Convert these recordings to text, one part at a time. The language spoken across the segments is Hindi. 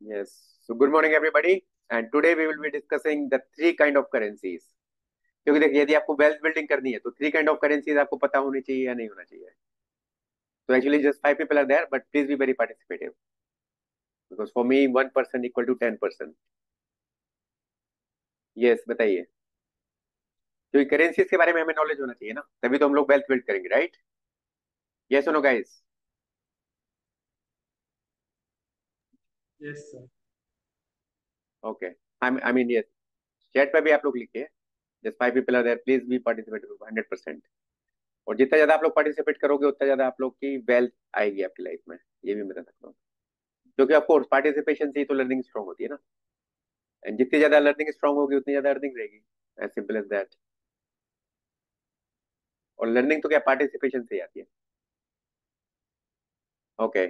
Yes. So good morning everybody. And today we will be discussing the three kind of currencies. क्योंकि देखिए यदि आपको वेल्थ बिल्डिंग करनी है तो थ्री काइंड ऑफ करेंसीज आपको पता होनी चाहिए या नहीं होना चाहिए. तो actually just five people are there but please be very participative because for me 1% equal to 10%. Yes बताइए. क्योंकि करेंसीज के बारे में हमें नॉलेज होना चाहिए ना, तभी तो हम लोग वेल्थ बिल्ड करेंगे, right? Yes no guys. Yes sir. Okay. I mean yes. Chat पे भी आप लोग लिखिए. Just five people are there, please be participate 100%. और जितना ज्यादा आप लोग पार्टिसिपेट करोगे उतना ज्यादा आप लोग की वेल्थ आएगी आपकी लाइफ में, ये भी मैं बता सकता हूँ. क्योंकि ऑफ कोर्स पार्टिसिपेशन से ही तो लर्निंग स्ट्रांग होती है ना. एंड जितनी ज्यादा लर्निंग स्ट्रांग होगी उतनी ज्यादा अर्निंग रहेगी. As simple as that. और लर्निंग तो क्या पार्टिसिपेशन से ही आती है. Okay.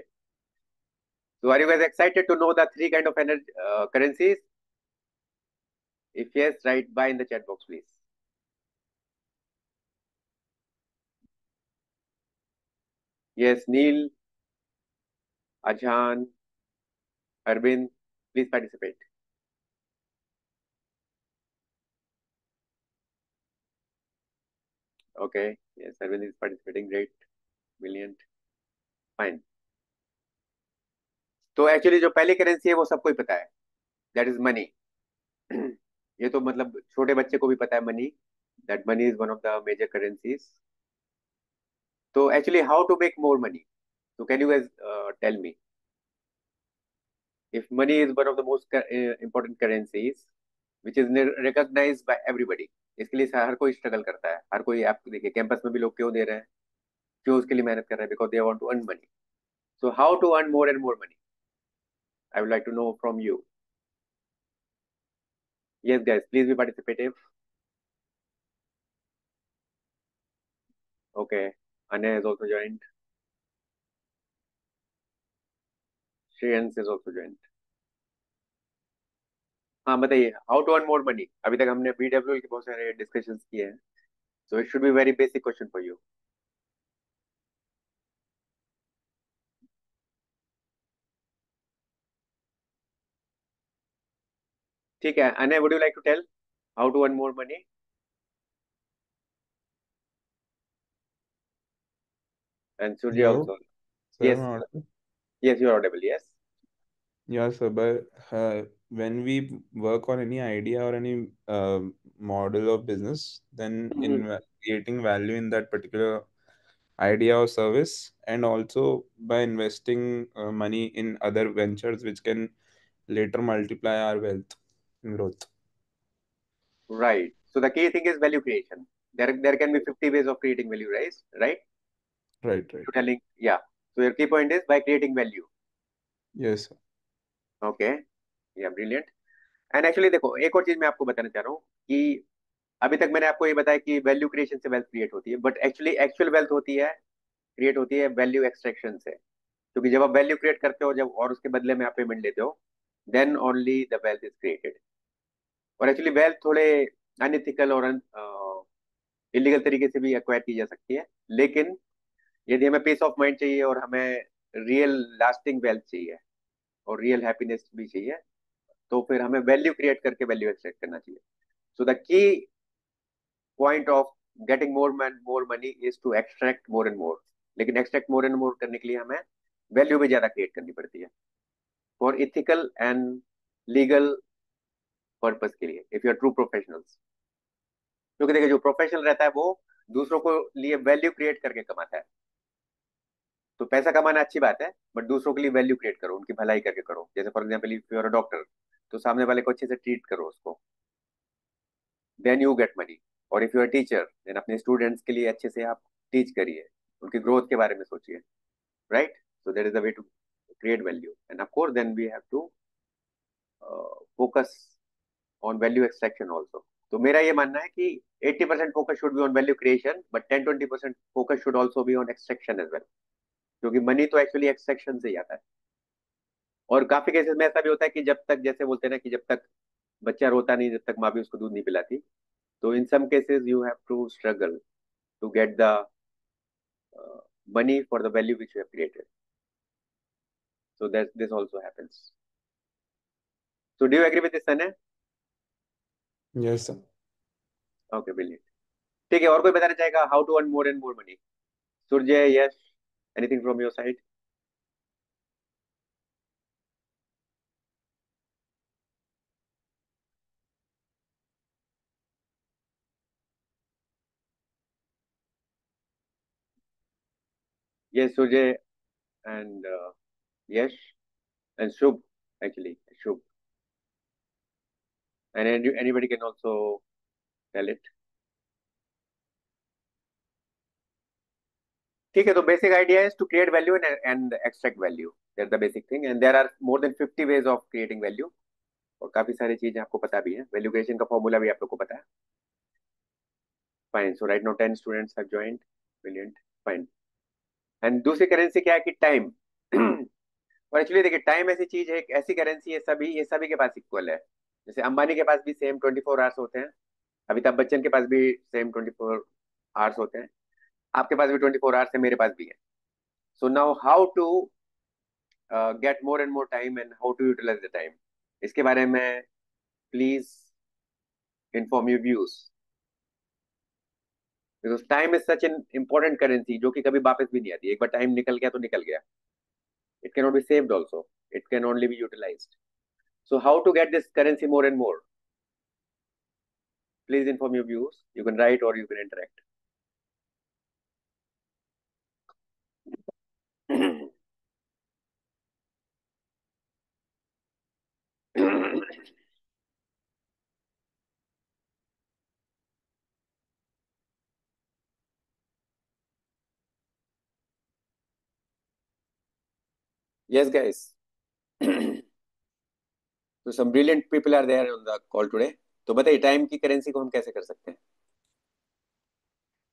So are you guys excited to know the three kind of energy currencies? If yes, write by in the chat box please. Yes Neel, Azhan, Arvind, please participate. Okay. Yes Arvind is participating, great, brilliant, fine. तो एक्चुअली जो पहली करेंसी है वो सबको ही पता है. That is money. ये तो मतलब छोटे बच्चे को भी पता है money. That money is one of the major currencies. तो actually how to make more money? So can you guys tell me, if money is one of the most important currencies which is recognized by everybody, इसके लिए हर कोई स्ट्रगल करता है, हर कोई. आप देखिए कैंपस में भी लोग क्यों दे रहे हैं, क्यों उसके लिए मेहनत कर रहे हैं? Because they want to earn money. So how to earn more and more money? I would like to know from you. Yes guys please be participative. Okay. Anay has also joined. Shreyans is also joined. हाँ बताइए, how to earn more money. अभी तक हमने बीडब्ल्यू के बहुत सारे डिस्कशंस किए हैं. So it should be very basic question for you. ठीक है Anay, would you like to tell how to earn more money? And Surya Hello, also. sir. Yes, Am I audible? yes, you're audible. Yes. Yeah, sir. But when we work on any idea or any model of business, then Mhm. in creating value in that particular idea or service, and also by investing money in other ventures, which can later multiply our wealth and growth. Right. So the key thing is value creation. There can be 50 ways of creating value, right? Right? Right, right. You're telling, yeah. So your key point is by creating value. Yes, sir. Okay. Yeah, brilliant. And actually देखो एक और चीज मैं आपको बताना चाह रहा हूँ कि अभी तक मैंने आपको ये बताया कि वैल्यू क्रिएशन से वेल्थ क्रिएट होती है, बट एक्चुअली एक्चुअल वेल्थ होती है, क्रिएट होती है वैल्यू एक्सट्रैक्शन से. क्योंकि जब आप वैल्यू क्रिएट करते हो, जब और उसके बदले में आप पेमेंट लेते हो, then only the wealth is created. और एक्चुअली वेल्थ थोड़े अनइथिकल और इलीगल तरीके से भी एक्वायर की जा सकती है. लेकिन यदि हमें पीस ऑफ माइंड चाहिए और हमें रियल लास्टिंग वेल्थ चाहिए और रियल हैप्पीनेस भी चाहिए, तो फिर हमें वैल्यू क्रिएट करके वैल्यू एक्सट्रैक्ट करना चाहिए. So the key point of getting more money is to extract more and more. लेकिन एक्सट्रैक्ट मोर एंड मोर करने के लिए हमें वैल्यू भी ज्यादा क्रिएट करनी पड़ती है for ethical and legal purpose के लिए, if you are true professionals. क्योंकि देखिए जो प्रोफेशनल रहता है वो दूसरों को लिए वैल्यू क्रिएट करके कमाता है. तो पैसा कमाना अच्छी बात है, बट दूसरों के लिए वैल्यू क्रिएट करो, उनकी भलाई करके करो. जैसे for example if you are a doctor, तो सामने वाले को अच्छे से ट्रीट करो उसको, देन यू गेट मनी. और if you are teacher, then अपने स्टूडेंट्स के लिए अच्छे से आप टीच करिए, उनकी ग्रोथ के बारे में सोचिए. Right. So that is the way to create value. And of course then we have to focus on value extraction also. तो मेरा ये मानना है कि 80% focus should be on value creation, but 10-20% focus should also be on extraction as well. क्योंकि मनी तो एक्चुअली एक्सट्रैक्शन से ही आता है. और काफी केसेस में ऐसा भी होता है कि जब तक, जैसे बोलते हैं ना, कि जब तक बच्चा रोता नहीं, जब तक माँ भी उसको दूध नहीं पिलाती, तो in some cases you have to struggle to get the money for the value which you have created. So that this also happens. So do you agree with this, Sana? Yes, sir. Okay, brilliant. ठीक है, और कोई बताना चाहेगा how to earn more and more money? Surya, Yash, anything from your side? Yes, Sujay and Yash and Shubh, actually, Shubh. And anybody can also tell it. ठीक है, तो basic idea is to create value and extract value, that the basic thing, and there are more than 50 ways of creating value. और काफी सारी चीजें आपको पता भी है, वैल्यू क्रिएशन का फॉर्मूला भी आप लोग को पता है। Fine, so right now 10 students have joined. Brilliant, fine. And दूसरी करेंसी क्या है कि टाइम। और एक्चुअली देखिए, टाइम ऐसी चीज है, एक ऐसी करेंसी है, ये सभी के पास इक्वल है। जैसे अंबानी के पास भी सेम 24 आवर्स होते हैं, अमिताभ बच्चन के पास भी सेम 24 आवर्स होते हैं, आपके पास भी 24 आवर्स है, मेरे पास भी है। So now how to get more and more time and how to utilize the time, इसके बारे में please inform you views. Because time is such an important currency जो कि कभी वापस भी नहीं आती, एक बार टाइम निकल गया तो निकल गया। It can not be saved also, it can only be utilized. So how to get this currency more and more? Please inform your views. You can write or you can interact. Yes, guys. So some brilliant people are there on the call today. तो बताइए टाइम की करेंसी को हम कैसे कर सकते हैं?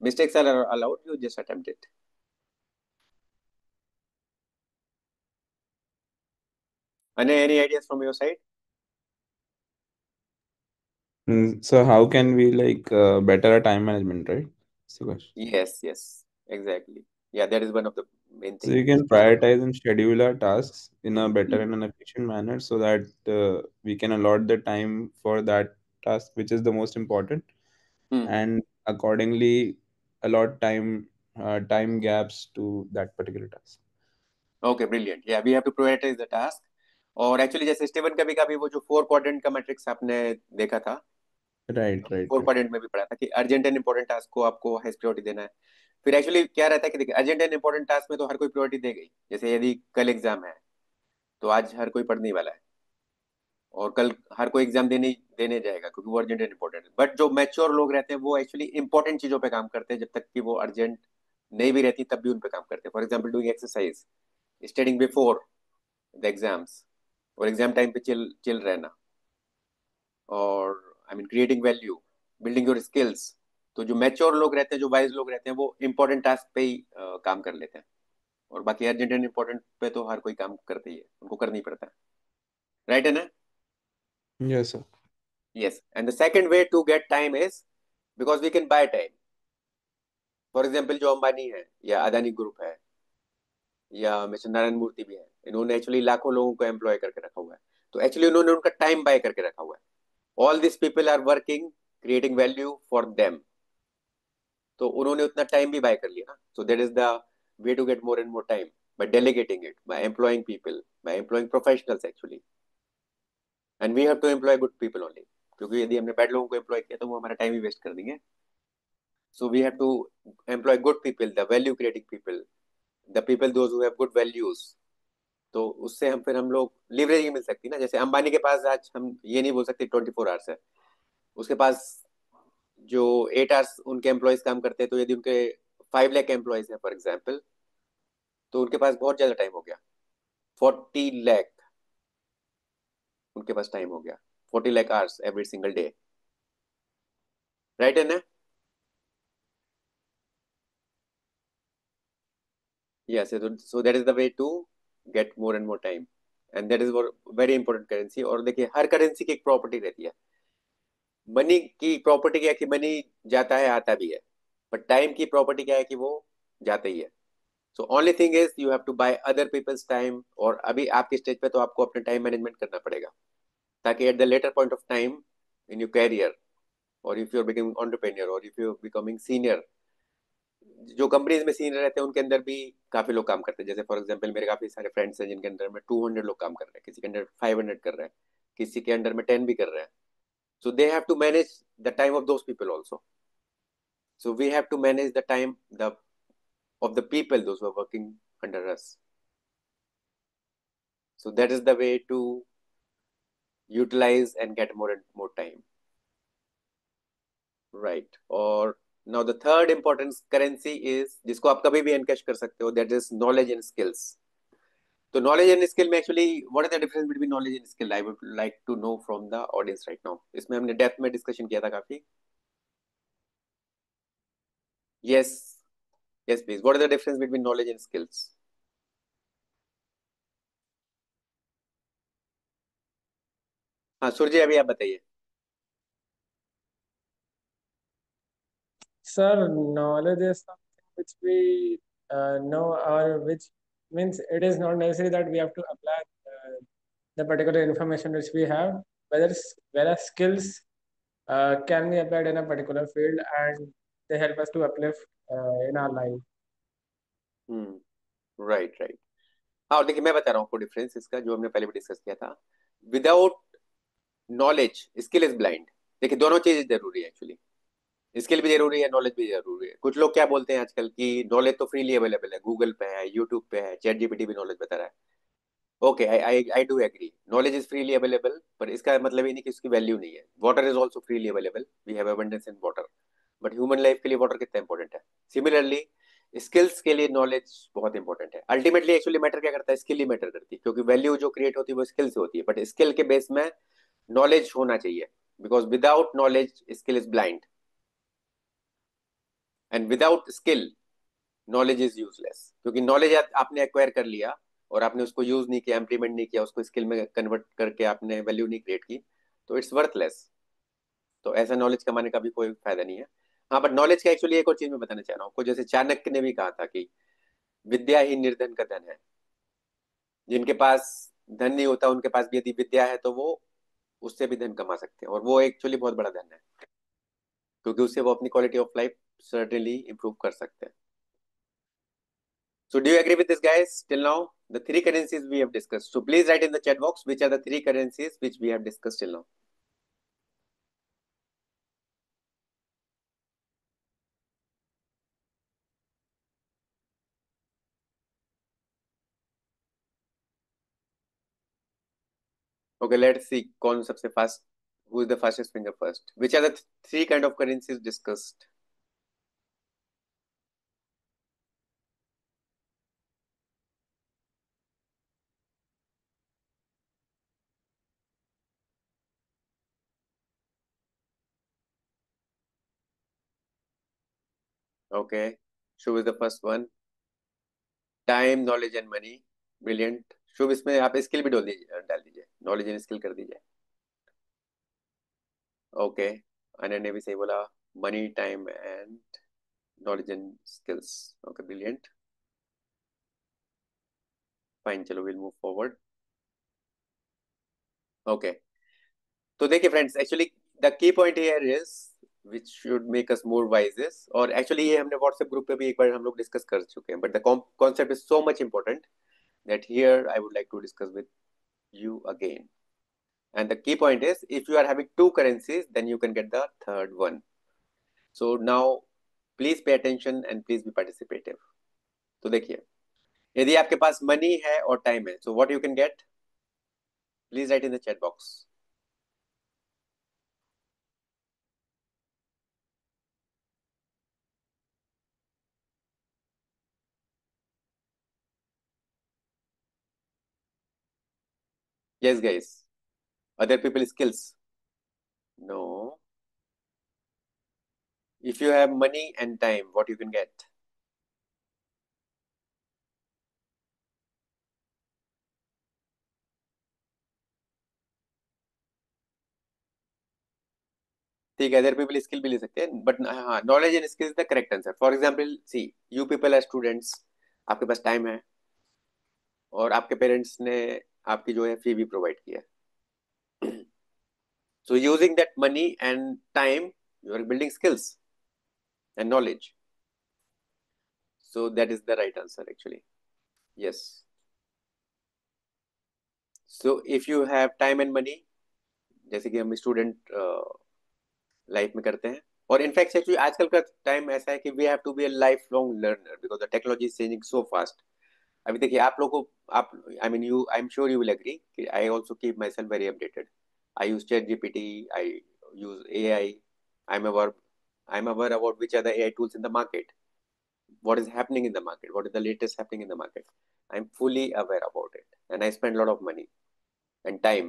Mistakes are allowed. You just attempt it. Any ideas from your side? So how can we like better our time management, right? So, question. Yes, yes, exactly. Yeah, that is one of the main So thing. you can prioritize and schedule our tasks in a better and an efficient manner so that we can allot the time for that task, which is the most important, Hmm. and accordingly allot time gaps to that particular task. Okay, brilliant. Yeah, we have to prioritize the task. और एक्चुअली जैसे स्टीवन कभी कभी वो जो 4 क्वाड्रेंट का मैट्रिक्स आपने देखा था, Right, right, four right. Quadrant में भी पढ़ा था कि अर्जेंट एंड इंपॉर्टेंट टास्क को आपको हाईएस्ट प्रायोरिटी देना है। फिर एक्चुअली क्या रहता है कि देखिए, अर्जेंट एंड इंपॉर्टेंट टास्क में तो हर कोई प्रायोरिटी देगा ही। जैसे यदि कल एग्जाम है तो आज हर कोई पढ़ने वाला है, और कल हर कोई एग्जाम देने देने जाएगा क्योंकि वो अर्जेंट एंड इंपॉर्टेंट है। बट जो मैच्योर लोग रहते हैं वो एक्चुअली इंपॉर्टेंट चीजों पे काम करते हैं, जब तक कि वो अर्जेंट नहीं भी रहती तब भी उन पे काम करते हैं। For example doing exercise, studying before the exams, और एग्जाम टाइम पे चिल चिल रहना, और I mean creating value, building your skills. तो जो मैच्योर लोग रहते हैं, जो वाइज लोग रहते हैं, वो इंपॉर्टेंट टास्क पे ही काम कर लेते हैं, और बाकी अर्जेंट एंड इंपॉर्टेंट पे तो हर कोई काम करते ही है, उनको करना ही पड़ता है। राइट है ना? Yes, sir. Yes, and the second way to get time is because we can buy time. For example जो अंबानी है या अदानी ग्रुप है या मिस्टर नारायण मूर्ति भी है, इन्होंने एक्चुअली लाखों लोगों को एम्प्लॉय करके रखा हुआ है। तो एक्चुअली उन्होंने उनका टाइम बाय करके रखा हुआ है। All this people are working, creating value for them. तो उन्होंने उतना टाइम भी बाय कर लिया ना। So that is the way to get more and more time, by delegating it, by employing people, by employing professionals actually, and we have to employ good people only, क्योंकि यदि हमने बैड लोगों को एम्प्लॉय किया तो वो हमारा टाइम ही वेस्ट कर देंगे। So we have to employ good people, the value creating people, the people those who have good values. तो उससे हम लोग लिवरेज मिल सकती है ना। जैसे अंबानी के पास आज हम ये नहीं बोल सकते 24 आवर्स है, उसके पास जो 8 आवर्स उनके एम्प्लॉयज काम करते हैं, तो यदि उनके 5 लाख एम्प्लॉयज हैं फॉर एग्जाम्पल, तो उनके पास बहुत ज्यादा टाइम हो गया। 40 लाख उनके पास टाइम हो गया, 40 lakh hours every single day. Right है ना? Yes, so that is the way to get more and more time, and that is very important currency. और देखिए, हर करेंसी की एक प्रॉपर्टी रहती है। मनी की प्रॉपर्टी क्या है कि मनी जाता है आता भी है, बट टाइम की प्रॉपर्टी क्या है कि वो जाता ही है। So only thing is you have to buy other people's time, और अभी आपके स्टेज पे तो आपको अपना टाइम मैनेजमेंट करना पड़ेगा। ताकि at the latter point of time in your career, और if you are becoming entrepreneur, और if you are becoming senior, जो कंपनीज में सीनियर रहते हैं उनके अंदर भी काफी लोग काम करते हैं। जैसे फॉर एग्जांपल मेरे काफी सारे फ्रेंड्स हैं जिनके अंदर में 200 लोग काम कर रहे हैं, किसी के अंदर 500 कर रहे हैं, किसी के अंडर में 10 भी कर रहे हैं। So they have to manage the time of those people also. So we have to manage the time of the people those who are working under us. So that is the way to utilize and get more and more time, right? Or now the third important currency is जिसको आप कभी भी एनकैश कर सकते हो, that is knowledge and skills. तो knowledge and skill में actually what is the difference between knowledge and skill? I would like to know from the audience right now. इसमें हमने डेप्थ में डिस्कशन किया था काफी. Yes, yes, please. What is the difference between knowledge and skills? हाँ सूर्य, अभी आप बताइए. Sir, knowledge is something which we know, or which means it is not necessary that we have to apply the particular information which we have. Whereas skills can be applied in a particular field, and they help us to uplift in our life. Right right. हाँ, और देखिए मैं बता रहा हूँ आपको डिफरेंस इसका, जो हमने पहले भी डिस्कस किया था. Without knowledge skill is blind. देखिए दोनों चीज जरूरी है एक्चुअली. स्किल भी जरूरी है, नॉलेज भी जरूरी है. कुछ लोग क्या बोलते हैं आजकल की नॉलेज तो फ्रीली अवेलेबल है, गूगल पे है, यूट्यूब पे है, चैट जीपीटी भी नॉलेज बता रहा है. Okay, I do agree, knowledge is freely available, पर इसका मतलब ये नहीं कि उसकी वैल्यू नहीं है. Water is also freely available, we have abundance in water, but human life के लिए वाटर कितना इंपॉर्टेंट है. सिमिलरली स्किल्स के लिए नॉलेज बहुत इंपॉर्टेंट है. अल्टीमेटली एक्चुअली मैटर क्या करता है, स्किल ही मैटर करती है, क्योंकि वैल्यू जो क्रिएट होती है वो स्किल से होती है. बट स्किल के बेस में नॉलेज होना चाहिए, because without knowledge skill is blind, and without skill knowledge is useless. क्योंकि नॉलेज आपने एक्वायर कर लिया और आपने उसको यूज नहीं किया, इम्प्लीमेंट नहीं किया, उसको स्किल में कन्वर्ट करके आपने वैल्यू नहीं क्रिएट की, तो इट्स वर्थलेस. तो ऐसा नॉलेज कमाने का भी कोई फायदा नहीं है. हाँ, बट नॉलेज का एक्चुअली एक और चीज मैं बताना चाह रहा हूँ आपको. जैसे चाणक्य ने भी कहा था कि विद्या ही निर्धन का धन है. जिनके पास धन नहीं होता उनके पास भी यदि विद्या है तो वो उससे भी धन कमा सकते हैं, और वो एक्चुअली बहुत बड़ा धन है, क्योंकि उससे वो अपनी quality of life certainly improve कर सकते हैं. So do you agree with this, guys? Till now, the three currencies we have discussed. So please write in the chat box which are the three currencies which we have discussed till now. Okay, let's see. कौन सबसे fast? Who is the fastest finger first? Which are the three kind of currencies discussed? Okay. Shubh is the first one. Time, knowledge and money. Brilliant. शुभ इसमें आप स्किल भी डाल दीजिए, नॉलेज एंड स्किल कर दीजिए. ओके, अनन्या ने भी सही बोला. Money, time and knowledge and skills. Okay, brilliant. Fine, चलो विल मूव फॉरवर्ड. ओके, तो देखिए friends, actually the key point here is which should make us more voyages, और एक्चुअली ये हमने व्हाट्सएप ग्रुप पे भी एक बार हम लोग डिस्कस कर चुके हैं, but the concept is so much important that here I would like to discuss with you again. And the key point is if you are having two currencies, then you can get the third one. So now please pay attention and please be participative. तो देखिए, यदि आपके पास मनी है और टाइम है, so what you can get, please write in the chat box. Yes guys, other people skills. No, if you have money and time, what you can get? ठीक है, अदर पीपल स्किल भी ले सकते हैं, बट हाँ, knowledge and skill is the correct answer. For example see, you people are students, आपके पास टाइम है और आपके पेरेंट्स ने आपकी जो है फी भी प्रोवाइड किया है. So using that money and time, you are building skills and knowledge. So that is the right answer actually. Yes. So if you have time and money, जैसे कि हम स्टूडेंट लाइफ में करते हैं, और इनफैक्ट एक्चुअली आजकल का टाइम ऐसा है कि we have to be a life long learner because the technology is changing so fast. अभी देखिए आप लोगों को, आप, I mean you, I am sure you will agree कि I also keep myself very updated. I use ChatGPT, I use AI. I am our I am aware about which are the AI tools in the market, what is happening in the market, what is the latest happening in the market. I'm fully aware about it, and I spend a lot of money and time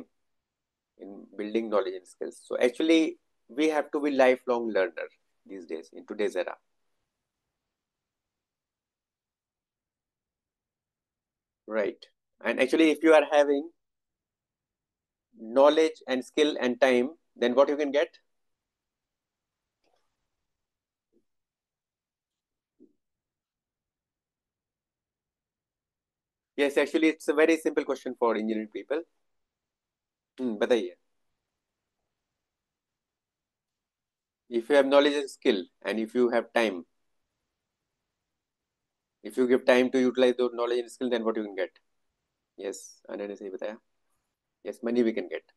in building knowledge and skills. So actually, we have to be lifelong learner these days in today's era. Right. And actually, if you are having knowledge and skill and time, then what you can get? Yes, actually, it's a very simple question for engineering people. बताइए. If you have knowledge and skill, and if you have time, if you give time to utilize those knowledge and skill, then what you can get? Yes, Anay ने सही बताया. Yes, money we can get.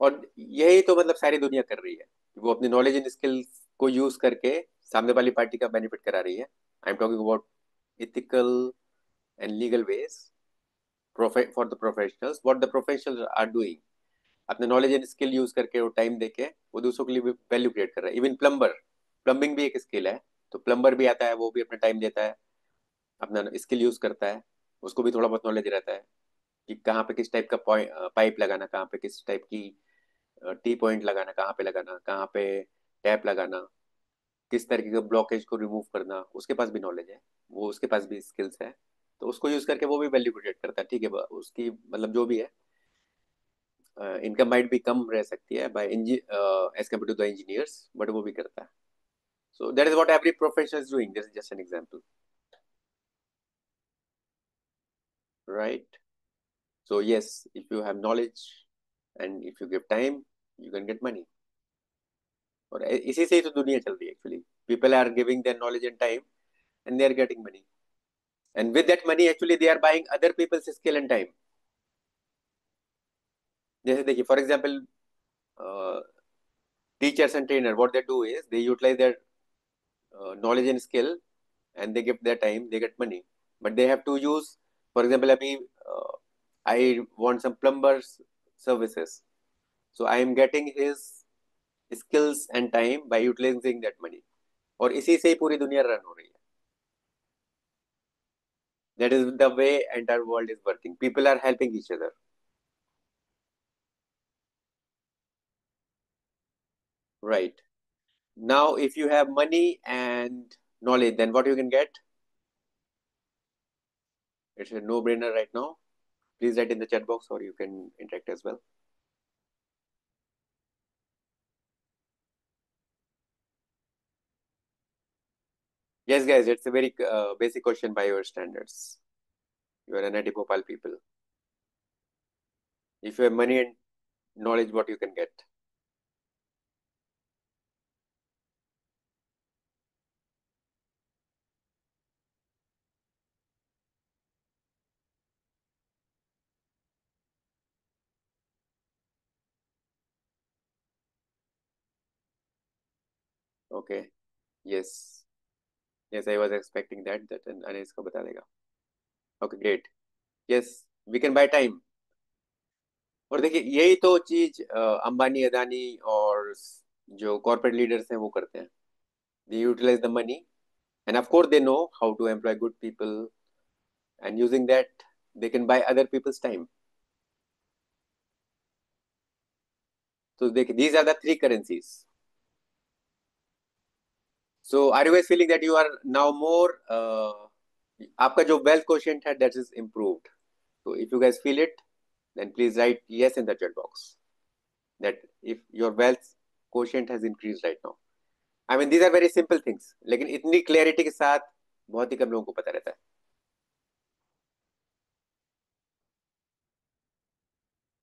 और यही तो मतलब सारी दुनिया कर रही है, वो अपनी नॉलेज एंड स्किल्स को यूज करके सामने वाली पार्टी का बेनिफिट करा रही है. I am talking about ethical and legal ways for the professionals. What the professionals are doing, अपने नॉलेज एंड स्किल यूज करके वो टाइम देके वो दूसरों के लिए वैल्यू क्रिएट कर रहा है. इवन प्लम्बर, प्लम्बिंग भी एक स्किल है, तो प्लम्बर भी आता है, वो भी अपना टाइम देता है, अपना स्किल यूज करता है, उसको भी थोड़ा बहुत नॉलेज रहता है कि कहाँ पे किस टाइप का पाइप लगाना, कहाँ पे किस टाइप की टी पॉइंट लगाना, कहाँ पे लगाना, कहाँ पे टैप लगाना, किस तरीके का ब्लॉकेज को रिमूव करना, उसके पास भी नॉलेज है, वो उसके पास भी स्किल्स है, तो उसको यूज करके वो भी वैल्यू क्रिएट करता है. ठीक है, उसकी मतलब जो भी है, इनकम माइट भी कम रह सकती है by as compare to the engineers, but वो भी करता है. So that is what every profession is doing. This is just an example, right? So yes, if you have knowledge and if you give time, you can get money. और इसी से ही तो दुनिया चल रही है actually. People are giving their knowledge and time and they are getting money, and with that money actually they are buying other people's skill and time. जैसे देखिए for example, teachers and trainer, what they do is they utilize their knowledge and skill, and they give their time, they get money, but they have to use, for example, अभी I want some plumbers services, so I am getting his skills and time by utilizing that money. और इसी से ही पूरी दुनिया रन हो रही है. That is the way entire world is working. People are helping each other. Right. Now, if you have money and knowledge, then what you can get? It's a no-brainer right now. Please write in the chat box or you can interact as well. Yes, guys, it's a very basic question by your standards. You are NIT Bhopal people. If you have money and knowledge, what you can get? Okay. Yes. Yes, I was expecting that Anis को बता देगा. Okay, great. Yes, we can buy time. और देखिए यही तो चीज अंबानी, अदानी और जो कॉर्पोरेट लीडर्स हैं वो करते हैं. They utilize the money, and of course they know how to employ good people, and using that they can buy other people's time. So these are the three currencies. So are you guys feeling that you are now more आपका जो wealth quotient है that is improved? So if you guys feel it, then please write yes in the chat box that if your wealth quotient has increased right now. I mean these are very simple things, लेकिन इतनी clarity के साथ बहुत ही कम लोगों को पता रहता है.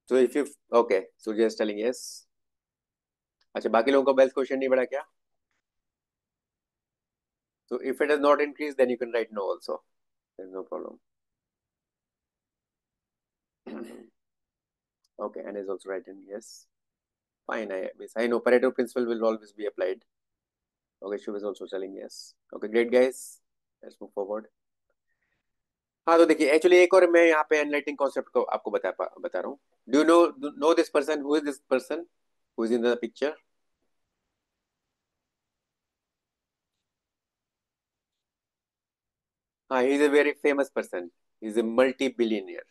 So if you okay, so just telling yes. अच्छा, बाकी लोगों का वेल्थ क्वेश्चन नहीं बढ़ा क्या? So if it has not increased, then you can write no also. There's no problem. Okay, and is also written yes. Fine, I know Pareto principle will always be applied. Okay, Shubh is also telling yes. Okay, great guys. Let's move forward. हाँ, तो देखिए एक्चुअली एक और मैं यहाँ पे एनलाइटिंग कॉन्सेप्ट को आपको बता रहा हूँ. Do you know this person? Who is this person who is in the picture? हाँ, he is a very famous person. He is a multi-billionaire.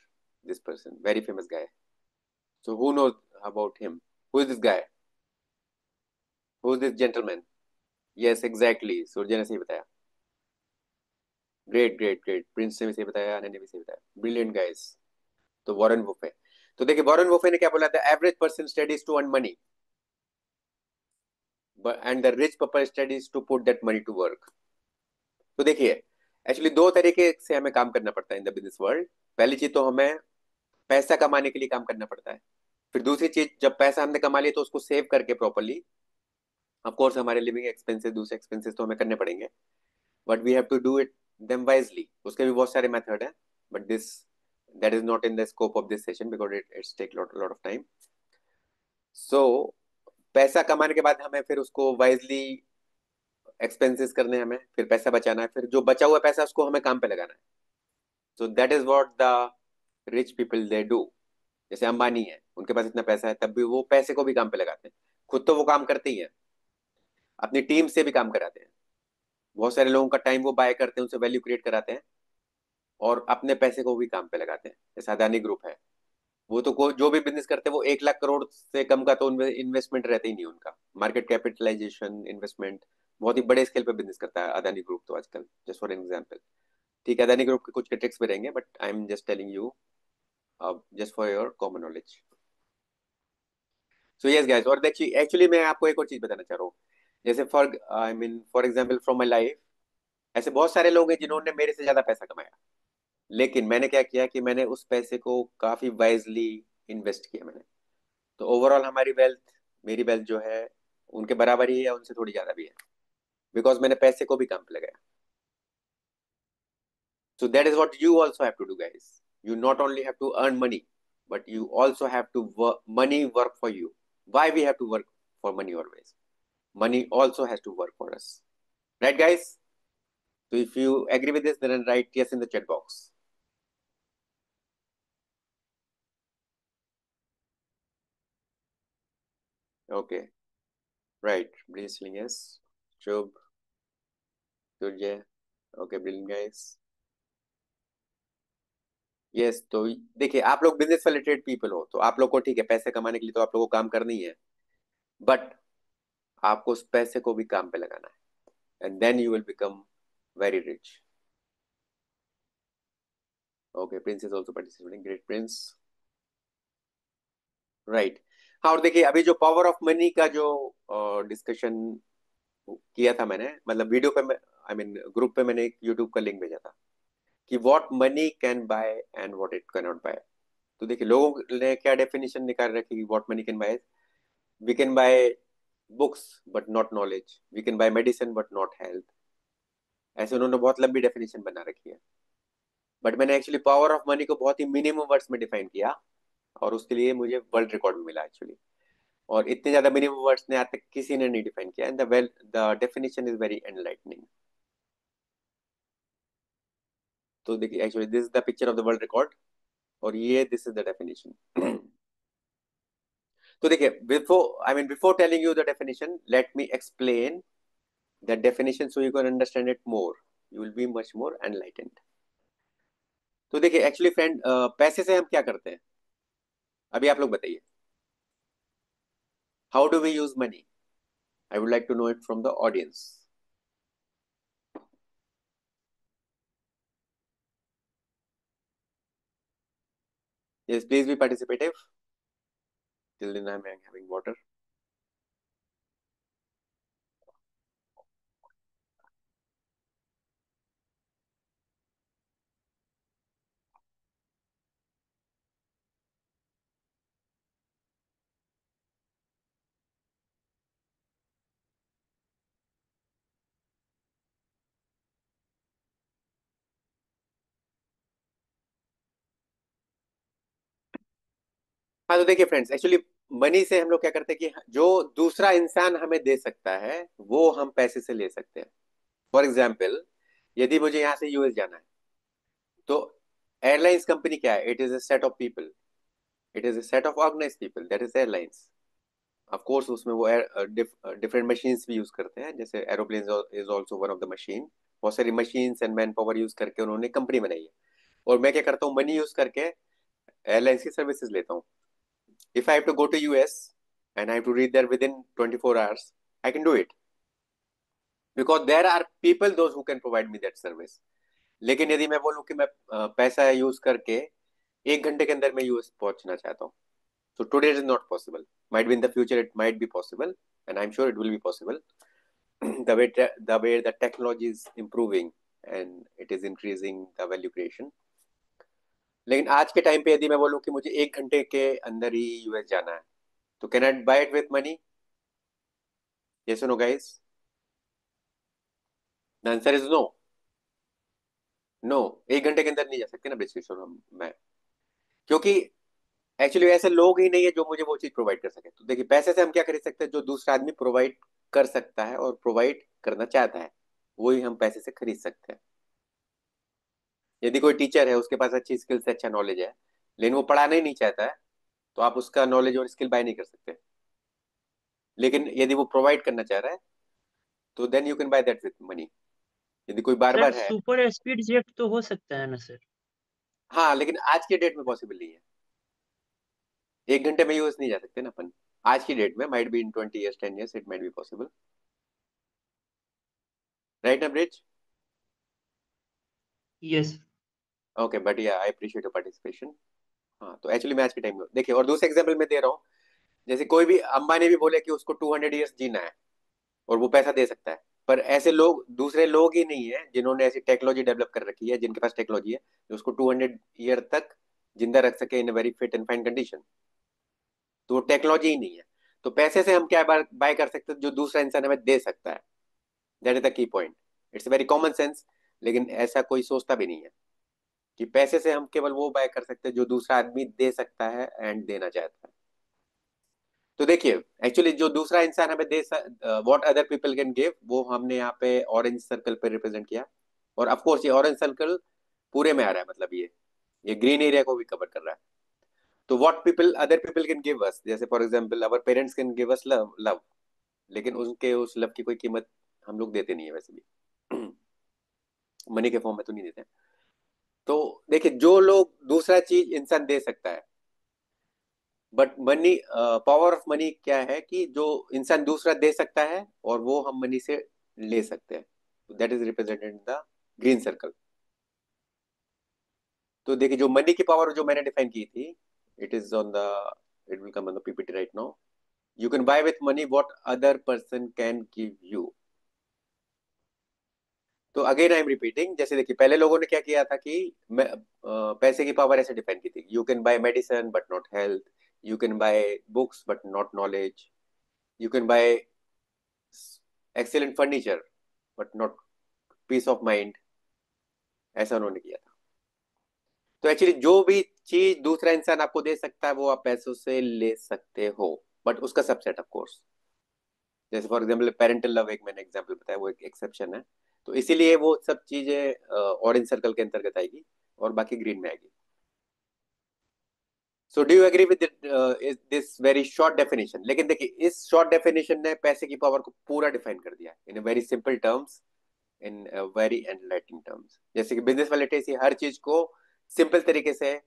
This person, very famous guy. So who knows about him? Who is this guy? Who is this gentleman? Yes, exactly. सूर्य ने सही बताया. Great great great. प्रिंस ने भी सही बताया, आनंद ने भी सही बताया. Brilliant guys. तो वॉरेन बुफे. तो देखिए वॉरेन बुफे ने क्या बोला था? Average person studies to earn money and the rich people studies to put that money to work. तो देखिए एक्चुअली दो तरीके से हमें काम करना पड़ता है इन द बिजनेस वर्ल्ड. पहली चीज तो हमें पैसा कमाने के लिए काम करना पड़ता है. फिर दूसरी चीज, जब पैसा हमने कमा लिया तो उसको सेव करके प्रॉपरली, ऑफ कोर्स हमारे लिविंग एक्सपेंसेस, दूसरे एक्सपेंसेस तो हमें करने पड़ेंगे, but we have to do it them wisely. उसके भी बहुत सारे मेथड हैं, but this that is not in the scope of this session because it's take lot of time. So पैसा कमाने के बाद हमें फिर उसको वाइजली एक्सपेंसेस करने हैं, हमें फिर पैसा बचाना है, फिर जो बचा हुआ पैसा उसको हमें काम पे लगाना है. So that is what the rich people they do. जैसे अंबानी है, उनके पास इतना पैसा है तब भी वो पैसे को भी काम पे लगाते हैं. खुद तो वो काम करते ही हैं, अपनी टीम से भी काम कराते हैं, बहुत सारे लोगों का टाइम वो बाय करते हैं, उनसे वैल्यू क्रिएट कराते हैं और अपने पैसे को भी काम पे लगाते हैं. जैसे अदानी ग्रुप है, वो तो जो भी बिजनेस करते हैं वो 1 लाख करोड़ से कम का तो इन्वेस्टमेंट रहता ही नहीं उनका. मार्केट कैपिटलाइजेशन इन्वेस्टमेंट बहुत ही बड़े स्केल पे बिजनेस करता है अदानी ग्रुप तो आजकल. Just for example. ठीक है, अदानी ग्रुप के कुछ ट्रिक्स भी रहेंगे, but I am just telling you just for your common knowledge. So yes guys, और देखिए एक्चुअली मैं आपको एक और चीज बताना चाह रहा हूँ. जैसे for I mean for example from my life, ऐसे बहुत सारे लोग हैं जिन्होंने मेरे से ज्यादा पैसा कमाया, लेकिन मैंने क्या किया कि मैंने उस पैसे को काफी वाइजली इन्वेस्ट किया मैंने. तो ओवरऑल हमारी वेल्थ, मेरी वेल्थ जो है उनके बराबर ही है, उनसे थोड़ी ज्यादा भी है, बिकॉज मैंने पैसे को भी काम पे लगाया. So that is what you also have to do, guys. You not only have to earn money, but you also have to money work for you. Why we have to work for money always? Money also has to work for us. Right, guys? So if you agree with this, then write yes in the chat box. Okay. Right. Brilliant, yes. Shubh, Surya. Okay, brilliant, guys. Yes, तो देखिए आप लोग बिजनेस रिलेटेड पीपल हो, तो आप लोग को ठीक है पैसे कमाने के लिए तो आप लोग को काम करना ही है, बट आपको उस पैसे को भी काम पे लगाना है, and then you will become very rich. Okay, Prince is also participating. Great Prince. Right. हाँ, और देखिए अभी जो पावर ऑफ मनी का जो डिस्कशन किया था मैंने, मतलब वीडियो पे, आई मीन ग्रुप पे मैंने एक यूट्यूब का लिंक भेजा था कि what money can buy and what it can not buy. तो देखिए लोगों ने क्या डेफिनेशन निकाल रखी कि what money can buy. We can buy books but not knowledge, we can buy medicine but not health. ऐसे उन्होंने बहुत लंबी डेफिनेशन बना रखी है, बट मैंने एक्चुअली पावर ऑफ मनी को बहुत ही मिनिमम वर्ड्स में डिफाइन किया, और उसके लिए मुझे वर्ल्ड रिकॉर्ड में मिला एक्चुअली. और इतने ज्यादा मिनिमम वर्ड्स ने आज तक किसी ने नहीं डिफाइन किया, and the definition is very enlightening. तो देखिए actually this is the picture of the world record, और ये दिस इज द डेफिनेशन. तो देखिए before telling you the definition, let me explain the definition so you can understand it more. You will be much more enlightened. तो देखिए एक्चुअली फ्रेंड, पैसे से हम क्या करते हैं अभी आप लोग बताइए. How do we use money? I would like to know it from the audience. Yes, please be participative. Till then, I'm having water. हाँ तो देखिए फ्रेंड्स, एक्चुअली मनी से हम लोग क्या करते हैं कि जो दूसरा इंसान हमें दे सकता है वो हम पैसे से ले सकते हैं। फॉर एग्जाम्पल, यदि मुझे यहाँ से यूएस जाना है, तो एयरलाइंस कंपनी क्या है? It is a set of people, it is a set of organize people, that is airlines. Of course उसमें वो डिफरेंट मशीन्स भी यूज करते हैं, जैसे aeroplane is also one of the machine. बहुत सारी machines and man power use करके उन्होंने कंपनी बनाई है। और मैं क्या करता हूँ, मनी यूज करके एयरलाइंस की सर्विसेज लेता हूँ। If I have to go to US and I have to reach there within 24 hours, I can do it, because there are people those who can provide me that service. लेकिन यदि मैं बोलूँ कि मैं पैसा यूज करके 1 घंटे के अंदर मैं यूएस पहुंचना चाहता हूँ, so today it is not possible. Might be in the future it might be possible, and I'm sure it will be possible. The way the technology is improving and it is increasing the value creation. लेकिन आज के टाइम पे यदि मैं बोलूँ कि मुझे 1 घंटे के अंदर ही यूएस जाना है, तो can I buy it with money? Yes no guys? The answer is no. No, 1 घंटे के अंदर नहीं जा सकते ना ब्रिज किशोर हम मैं, क्योंकि एक्चुअली ऐसे लोग ही नहीं है जो मुझे वो चीज प्रोवाइड कर सके। तो देखिए, पैसे से हम क्या कर सकते हैं? जो दूसरा आदमी प्रोवाइड कर सकता है और प्रोवाइड करना चाहता है, वही हम पैसे से खरीद सकते हैं। यदि कोई टीचर है, उसके पास अच्छी स्किल्स है, अच्छा नॉलेज है, लेकिन वो पढ़ाना ही नहीं चाहता है, तो आप उसका नॉलेज और स्किल बाय नहीं कर सकते। लेकिन यदि वो प्रोवाइड करना चाह रहा है, तो then you can buy that with money. यदि कोई सर बार्बर है, सुपर स्पीड जेट तो हो सकता है ना सर? हाँ, लेकिन आज के डेट में पॉसिबल नहीं है। 1 घंटे में यूएस नहीं जा सकते ना अपन। आज की डेट में might be in 20 years, 10 years it might be possible, right ना ब्रिज? यस। ओके, बट या आई अप्रिशिएट योर पार्टिसिपेशन। हाँ, तो एक्चुअली मैं आज के टाइम में देखिए, और दूसरा एग्जाम्पल मैं दे रहा हूँ। जैसे कोई भी अंबानी भी बोले कि उसको 200 ईयर्स जीना है और वो पैसा दे सकता है, पर ऐसे लोग, दूसरे लोग ही नहीं है जिन्होंने ऐसी टेक्नोलॉजी डेवलप कर रखी है, जिनके पास टेक्नोलॉजी है जो उसको 200 ईयर तक जिंदा रख सके in very fit and fine condition. तो वो टेक्नोलॉजी ही नहीं है। तो पैसे से हम क्या बाय कर सकते हैं? जो दूसरा इंसान हमें दे सकता है, that is the key point. It's very common sense, लेकिन ऐसा कोई सोचता भी नहीं है कि पैसे से हम केवल वो बाय कर सकते हैं जो दूसरा आदमी दे सकता है एंड देना चाहता है। तो देखिए, एक्चुअली जो दूसरा इंसान हमें दे, what other people can give, वो हमने यहाँ पे ऑरेंज सर्कल पे रिप्रेजेंट किया। और ऑफ कोर्स ये ऑरेंज सर्कल पूरे में आ रहा है, मतलब ये ग्रीन एरिया को भी कवर कर रहा है। तो what people other people can give us, जैसे for example our parents can give us love love, लेकिन उनके उस लव की कोई कीमत हम लोग देते नहीं है वैसे भी। मनी के फॉर्म में तो नहीं देते। तो देखिए, जो लोग दूसरा चीज इंसान दे सकता है, but money, power of money क्या है कि जो इंसान दूसरा दे सकता है और वो हम मनी से ले सकते हैं, that is represented in the green circle. तो देखिए, जो मनी की पावर जो मैंने डिफाइन की थी, it is on the, it will come on the PPT right now. You can buy with money what other person can give you. तो अगेन आई एम रिपीटिंग, जैसे देखिए, पहले लोगों ने क्या किया था कि मैं, पैसे की पावर ऐसे डिफाइन की थी, you can buy medicine but not health, you can buy books but not knowledge, you can buy excellent furniture but not peace of mind. ऐसा उन्होंने किया था। तो एक्चुअली जो भी चीज दूसरा इंसान आपको दे सकता है वो आप पैसों से ले सकते हो, बट उसका सबसेट ऑफ कोर्स। जैसे फॉर एग्जाम्पल पेरेंटल लव, एक मैंने एग्जाम्पल बताया, वो एक एक्सेप्शन है। तो इसीलिए वो सब चीजें ऑरेंज सर्कल के अंतर्गत आएगी और बाकी ग्रीन में आएगी। So do you agree with this very short definition? लेकिन देखिए, इस शॉर्ट डेफिनेशन ने पैसे की पावर को पूरा डिफाइन कर दिया in very simple terms, in very enlightening terms. जैसे कि बिजनेस वाले टेसी हर चीज को सिंपल तरीके से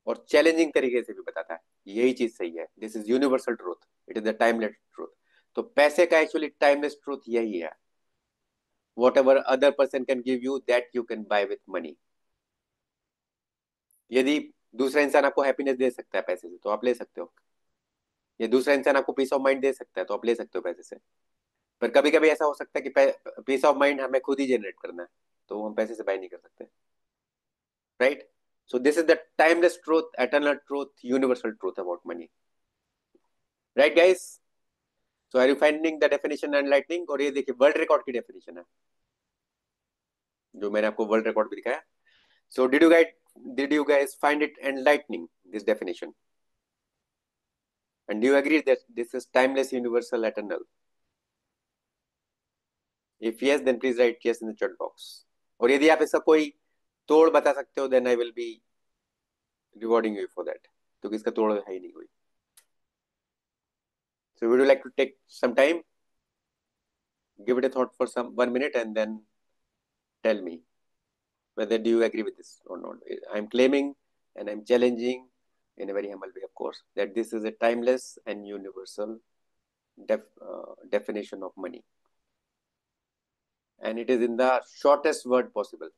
और चैलेंजिंग तरीके से भी बताता है, यही चीज सही है, this is universal truth, it is the timeless truth. तो पैसे का एक्चुअली टाइमलेस ट्रूथ यही है, what ever other person can give you that you can buy with money. यदि दूसरा इंसान आपको हैप्पीनेस दे सकता है पैसे से, तो आप ले सकते हो। या दूसरा इंसान आपको पीस ऑफ माइंड दे सकता है, तो आप ले सकते हो पैसे से। पर कभी कभी ऐसा हो सकता है कि पीस ऑफ माइंड हमें खुद ही जनरेट करना है, तो हम पैसे से बाय नहीं कर सकते, right? So this is the timeless truth, eternal truth, universal truth about money, right guys? So are you finding the definition enlightening? और ये देखिए, वर्ल्ड रिकॉर्ड की डेफिनेशन है, जो मैंने आपको वर्ल्ड रिकॉर्ड भी दिखाया। So did you guys find it enlightening, this definition? And do you agree that this is timeless, universal, eternal? If yes, then please write yes in the chat box. और यदि आप इसका कोई तोड़ बता सकते हो, then I will be rewarding you for that. क्योंकि इसका तोड़ है ही नहीं कोई. So would you like to take some time? Give it a thought for some 1 minute and then tell me whether do you agree with this or not. I'm claiming and I'm challenging in a very humble way, of course, that this is a timeless and universal definition of money. And it is in the shortest word possible.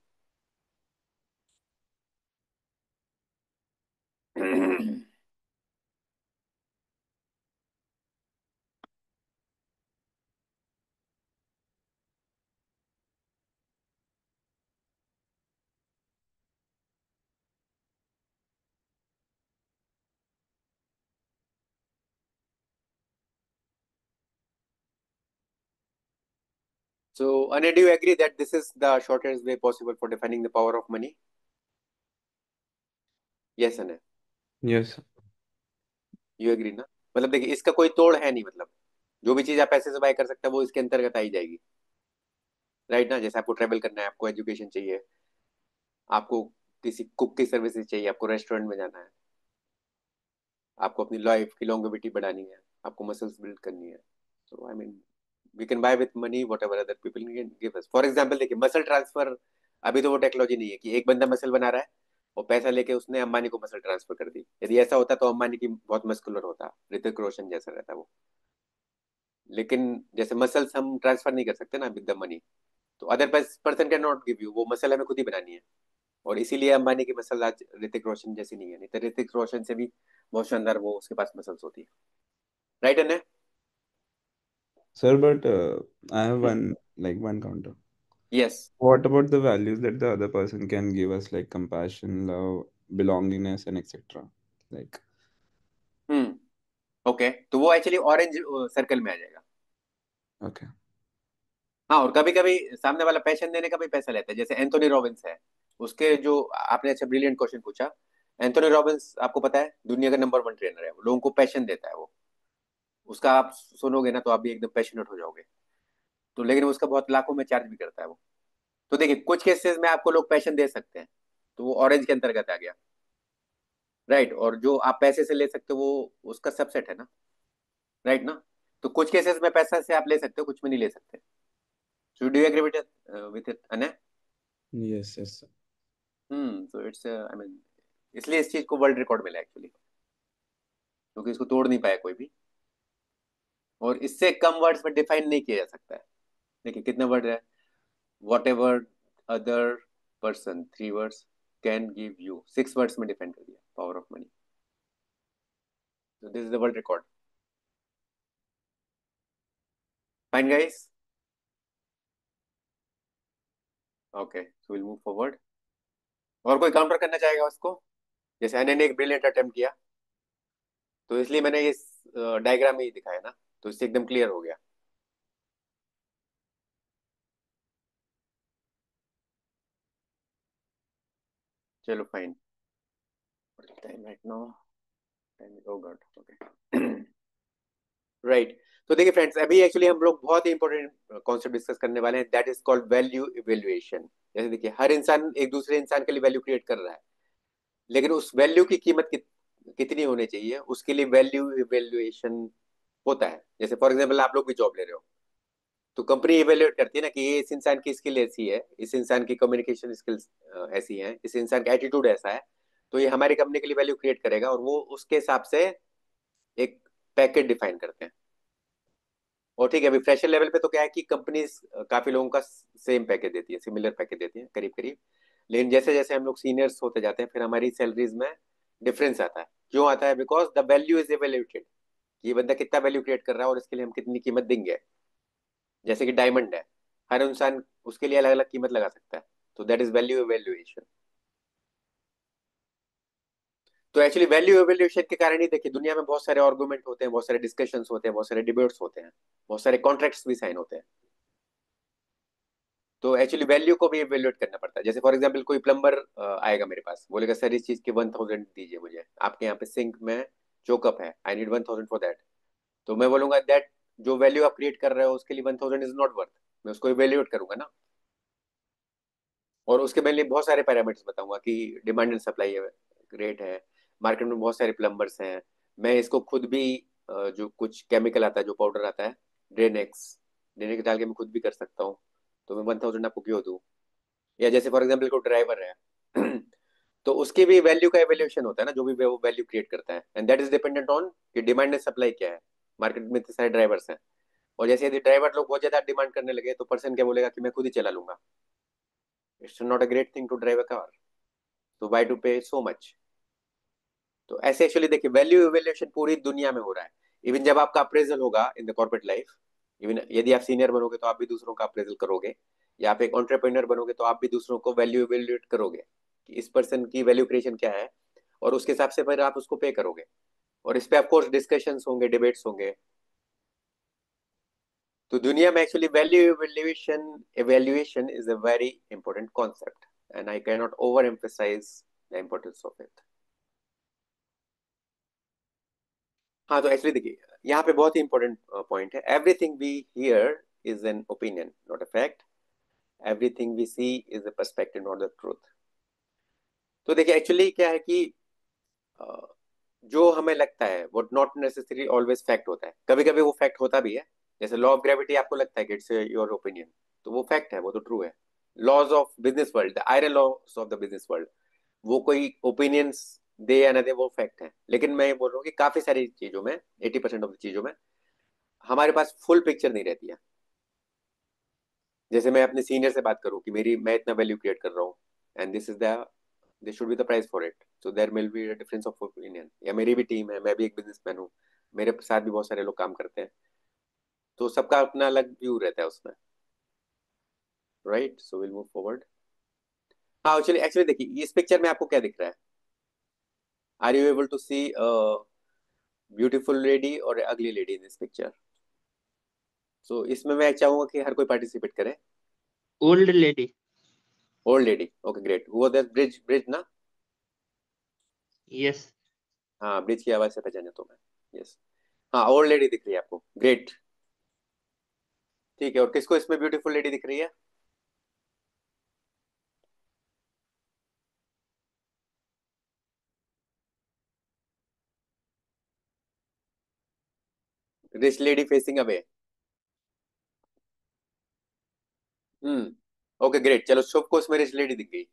So, Ane, do you agree that this is the shortest way possible for defining the power of money? Yes, Ane. Yes. You agree ना? मतलब देखिए, इसका कोई तोड़ है नहीं. मतलब जो भी चीज आप पैसे से बाय कर सकते हैं वो इसके अंतर्गत आई जाएगी. राइट ना? जैसे आपको ट्रेवल करना है, आपको एजुकेशन चाहिए, आपको किसी कुक की सर्विसेज चाहिए, आपको रेस्टोरेंट में जाना है, आपको अपनी लाइफ की लॉन्गेविटी बढ़ानी है, आपको मसल्स बिल्ड करनी है. So I mean we can buy with money whatever other people can give us. For example देखिए, मसल ट्रांसफर अभी तो वो टेक्नोलॉजी नहीं है कि एक बंदा मसल बना रहा है और पैसा लेके उसने अंबानी को मसल ट्रांसफर कर दी. यदि ऐसा होता तो अंबानी की बहुत मस्कुलर होता, ऋतिक रोशन जैसा रहता वो. लेकिन जैसे मसल्स हम ट्रांसफर नहीं कर सकते ना विद द मनी, तो other person can not give you. वो मसल हमें खुद ही बनानी है. और इसीलिए अंबानी की मसल आज ऋतिक रोशन जैसी नहीं है. नहीं तो ऋतिक रोशन से भी बहुत शानदार वो उसके पास मसल्स होती है. राइट है. Sir, but I have one counter. Yes. What about the values that the other person can give us, like compassion, love, belongingness, and etc.? Like, okay, तो वो एक्चुअली ऑरेंज सर्कल में आ जाएगा. okay. हाँ, और कभी कभी सामने वाला पैशन देने का भी पैसा लेता है. जैसे एंथोनी रॉबिन्स है, उसके जो आपने अच्छा ब्रिलियंट क्वेश्चन पूछा. एंथोनी रॉबिन्स आपको पता है दुनिया का नंबर 1 ट्रेनर है. वो लोगों को पैशन देता है. वो उसका आप सुनोगे ना तो आप भी एकदम पैशनेट हो जाओगे. तो लेकिन उसका बहुत लाखों में चार्ज भी करता है वो. तो देखिए, कुछ केसेस में आपको लोग पैशन दे सकते हैं, तो वो ऑरेंज के अंतर्गत आ गया. राइट. और जो आप पैसे से ले सकते हो वो उसका सबसेट है ना. राइट ना? तो कुछ केसेस में पैसा से आप ले सकते हो, कुछ में नहीं ले सकते. So do you agree with it, Anna? Yes, yes, sir. So it's I mean इसलिए इस चीज को वर्ल्ड रिकॉर्ड मिला एक्चुअली, क्योंकि इसको तोड़ नहीं पाया कोई भी. और इससे कम वर्ड्स में डिफाइन नहीं किया जा सकता है. देखिए कितने वर्ड है. What ever other person, 3 words, can give you, 6 words में डिफाइन कर दिया power of money. So this is the world record. Fine guys. Okay, so we'll move forward. और कोई काउंटर करना चाहेगा उसको? जैसे अनय ने एक ब्रिलियंट अटेम्प्ट किया, तो इसलिए मैंने इस डायग्राम में ही दिखाया ना, तो इससे एकदम क्लियर हो गया. चलो fine. Time right now, time is, oh God, okay. Right. तो देखिए फ्रेंड्स, अभी एक्चुअली हम लोग बहुत ही इंपॉर्टेंट कॉन्सेप्ट डिस्कस करने वाले हैं, that is called value evaluation. जैसे देखिए, हर इंसान एक दूसरे इंसान के लिए वैल्यू क्रिएट कर रहा है, लेकिन उस वैल्यू की कीमत कितनी होनी चाहिए, उसके लिए वैल्यू इवेल्युएशन होता है. जैसे फॉर एग्जाम्पल आप लोग भी जॉब ले रहे हो, तो कंपनी इवेल्युएट करती है ना कि ये इस इंसान की स्किल ऐसी है, इस इंसान की कम्युनिकेशन स्किल्स ऐसी हैं, इस इंसान का एटीट्यूड ऐसा है, तो ये हमारी कंपनी के लिए वैल्यू क्रिएट करेगा. और वो उसके हिसाब से एक पैकेज डिफाइन करते हैं. और ठीक है, अभी फ्रेशर लेवल पे तो क्या है कि कंपनीज काफी लोगों का सेम पैकेज देती है, सिमिलर पैकेज देती है करीब करीब. लेकिन जैसे जैसे हम लोग सीनियर्स होते जाते हैं, फिर हमारी सैलरीज में डिफरेंस आता है. क्यों आता है? Because the value is evaluated. ये बंदा कितना वैल्यू क्रिएट कर रहा है और इसके लिए हम कितनी कीमत देंगे. जैसे कि डायमंड है, हर इंसान उसके लिए अलग अलग कीमत लगा सकता है, तो दैट इज वैल्यू इवेल्युएशन. तो एक्चुअली वैल्यू इवेल्युएशन के कारण ही देखिए दुनिया में बहुत सारे आर्गुमेंट होते हैं, बहुत सारे डिस्कशंस होते हैं, बहुत सारे डिबेट्स होते हैं, बहुत सारे कॉन्ट्रैक्ट्स भी साइन होते हैं. तो एक्चुअली वैल्यू को भी इवेल्युएट करना पड़ता है. जैसे फॉर एग्जांपल कोई प्लम्बर आएगा मेरे पास, बोलेगा सर इस चीज के 1000 दीजिए मुझे, आपके यहाँ पे सिंक में चोकअप है, आई नीड 1000 फॉर दैट, तो मैं बोलूंगा दैट जो वैल्यू आप क्रिएट कर रहे हो उसके लिए 1000 इज नॉट वर्थ, मैं उसको इवेल्युएट करूंगा ना। और उसके लिए बहुत सारे पैरामीटर्स बताऊंगा कि डिमांड एंड सप्लाई रेट है, मार्केट में बहुत सारे प्लम्बर्स हैं, मैं इसको खुद भी जो कुछ केमिकल आता है, जो पाउडर आता है ड्रेनेक्स, ड्रेनेक्स डाल के मैं खुद भी कर सकता हूँ, तो मैं 1000 आपको क्यों दूँ। या जैसे फॉर एग्जाम्पल को ड्राइवर है तो उसकी भी वैल्यू का एवेल्यूएशन होता है ना, जो भी वो वैल्यू क्रिएट करता है, and that is dependent on कि डिमांड एंड सप्लाई क्या है। मार्केट में इतने सारे ड्राइवर्स हैं, और जैसे यदि ड्राइवर लोग बहुत ज्यादा डिमांड करने लगे तो पर्सन क्या बोलेगा कि मैं खुद ही चला लूंगा, it's not a great thing to drive a car, तो why to pay so much. तो ऐसे एक्चुअली देखिए वैल्यू इवेल्युएशन पूरी दुनिया में हो रहा है। इवन जब आपका अप्रेजल होगा in the corporate life, even यदि आप सीनियर बनोगे तो आप भी दूसरों का अप्रेजल करोगे, या आप एक एंटरप्रेन्योर बनोगे तो आप भी दूसरों को वैल्यू इवेल्युएट करोगे कि इस पर्सन की वैल्यू क्रिएशन क्या है, और उसके हिसाब से फिर आप उसको पे करोगे, और इस पे ऑफकोर्स डिस्कशंस होंगे, डिबेट्स होंगे। तो दुनिया में actually value evaluation evaluation is a very important concept, and I can not overemphasise the importance of it. हाँ, तो एक्चुअली देखिए यहाँ पे बहुत ही इंपॉर्टेंट पॉइंट है, everything we hear is an opinion not a fact, everything we see is a perspective not the truth. तो देखिए एक्चुअली क्या है कि अ, जो हमें लगता है वो नॉट नेसेसरी ऑलवेज फैक्ट होता है, कभी कभी वो फैक्ट होता भी है। जैसे लॉ ऑफ ग्रेविटी आपको लगता है कि इट्स योर ओपिनियन, तो वो फैक्ट है, वो तो ट्रू है। Laws of business world, the iron laws of the business world, वो कोई ओपिनियंस दे या ना दे, वो फैक्ट है। लेकिन मैं ये बोल रहा हूँ कि काफी सारी चीजों में, 80% ऑफ द चीजों में हमारे पास फुल पिक्चर नहीं रहती है। जैसे मैं अपने सीनियर से बात करूं कि मेरी मैं इतना वैल्यू क्रिएट कर रहा हूँ, and this is the this should be the price for it, so there will be a difference of opinion. या मेरी भी टीम है, मैं भी एक बिजनेसमैन हूँ, मेरे साथ भी बहुत सारे लोग काम करते हैं, तो सबका अपना अलग व्यू रहता है उसमें, right. So will move forward. हाँ एक्चुअली एक्चुअली देखिए इस पिक्चर में आपको क्या दिख रहा है, are you able to see beautiful lady और ugly lady in this picture. So इसमें मैं चाहूंगा कि हर कोई पार्टिसिपेट करे। Old lady. Old lady, okay great, वो ब्रिज ब्रिज ना। यस। हाँ ब्रिज की आवाज से पहचाना तो मैं, यस। हाँ ओल्ड लेडी दिख रही है आपको, ग्रेट, ठीक है। और किसको इसमें ब्यूटीफुल लेडी दिख रही है? Rich lady facing away. Okay great, चलो शुभ को इसमें रिच लेडी दिख गई।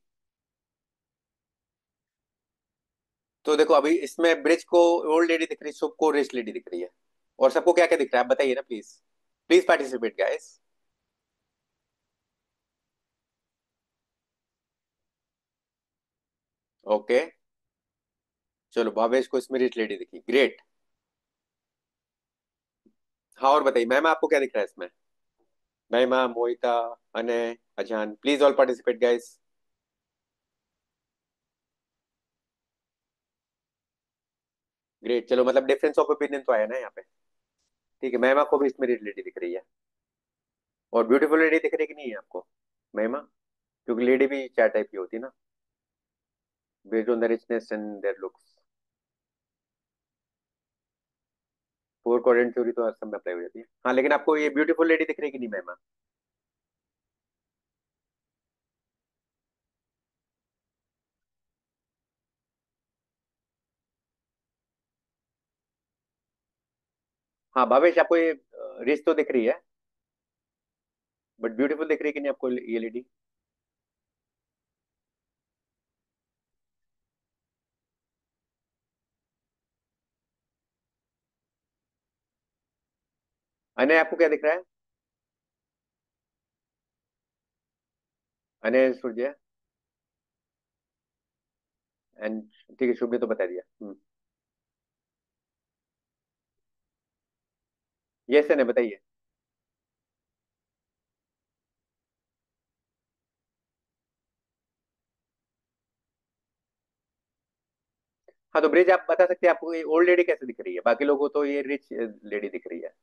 तो देखो अभी इसमें ब्रिज को ओल्ड लेडी दिख रही है, शुभ को रिच लेडी दिख रही है, और सबको क्या क्या दिख रहा है आप बताइए ना please, please participate guys. Okay, चलो भावेश को इसमें रिच लेडी दिखी, ग्रेट। हाँ और बताइए मैम आपको क्या दिख रहा है इसमें? महिमा, मोहिता, अनय, अजान, please all participate guys. Great, चलो मतलब डिफरेंस ऑफ ओपिनियन तो आया ना यहाँ पे, ठीक है। महिमा को भी इसमें रिच लेडी दिख रही है, और ब्यूटीफुल लेडी दिख रही कि नहीं है आपको महिमा? क्योंकि लेडी भी चार टाइप की होती है ना, based on the richness and there looks. Four quadrant theory तो हर सब में अप्लाई हो जाती है। हाँ लेकिन आपको ये ब्यूटीफुल लेडी दिख रही कि नहीं महिमा? हाँ भावेश आपको ये रिच तो दिख रही है, बट ब्यूटीफुल दिख रही है कि नहीं आपको ये लेडी? अनय आपको क्या दिख रहा है? अनय सूर्य एंड, ठीक है शुभ ने तो बता दिया। यस अनय बताइए। हाँ तो ब्रिज आप बता सकते हैं आपको ये ओल्ड लेडी कैसे दिख रही है, बाकी लोगों को तो ये रिच लेडी दिख रही है,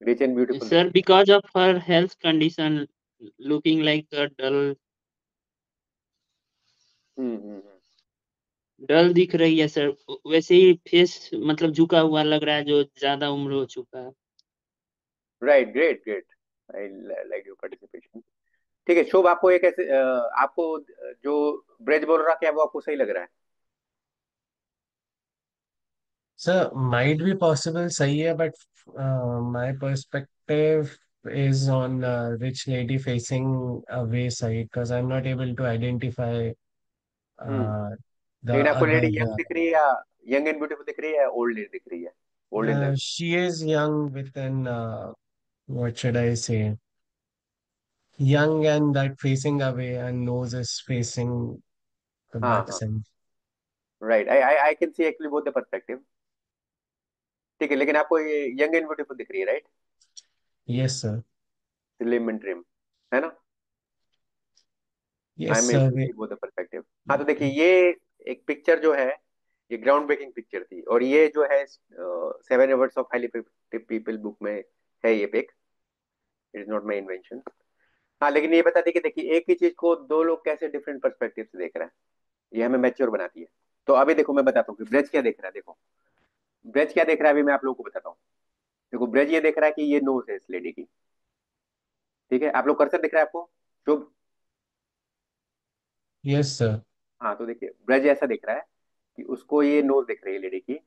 rich and beautiful Sir, lady. because of her health condition, looking like a dull. हम्म। डल दिख रही है सर, वैसे ही फेस मतलब झुका हुआ लग रहा है, जो ज्यादा उम्र हो चुका है। Right, great great. I like your participation. ठीक है शुभ, आपको एक ऐसे आपको जो ब्रज बोल रहा क्या वो आपको सही लग रहा है? Sir, might be possible, sahi hai, but my perspective is on rich lady facing away side because I'm not able to identify hmm. uh, the लेकिन आपको other. लेडी यंग दिख रही है या यंग एंड ब्यूटीफुल दिख रही है या ओल्ड दिख रही है? Old in the. She is young within, what should I say? Young and that facing away, and nose is facing the हाँ back हाँ। side. Right, I I I can see actually both the perspective. ठीक है, लेकिन आपको ये यंग एंड ब्यूटीफुल दिख रही है, right? Yes, sir. Slim and trim, है ना? I Yes, am able sir. To see both the perspective. हाँ तो देखिए, ये एक पिक्चर जो है, ये ग्राउंड ब्रेकिंग पिक्चर थी, और ये जो है 7 Words of highly effective people book में है ये pic. It is not my invention. हाँ, लेकिन ये बताती है कि देखिए एक ही चीज को दो लोग कैसे डिफरेंट पर्सपेक्टिव से देख रहे हैं, ये हमें मैच्योर बनाती है। तो अभी देखो मैं बताता हूँ कि ब्रज क्या देख रहा है। देखो ब्रज क्या देख रहा है, अभी मैं आप लोगों को बताता हूँ। देखो ब्रज ये देख रहा है कि ये नोज है इस लेडी की। ठीक है, आप लोग कर्सर दिख रहा है आपको? शुभ। Yes, sir. हाँ तो देखिए ब्रज ऐसा दिख रहा है कि उसको ये नोज दिख रही है लेडी की,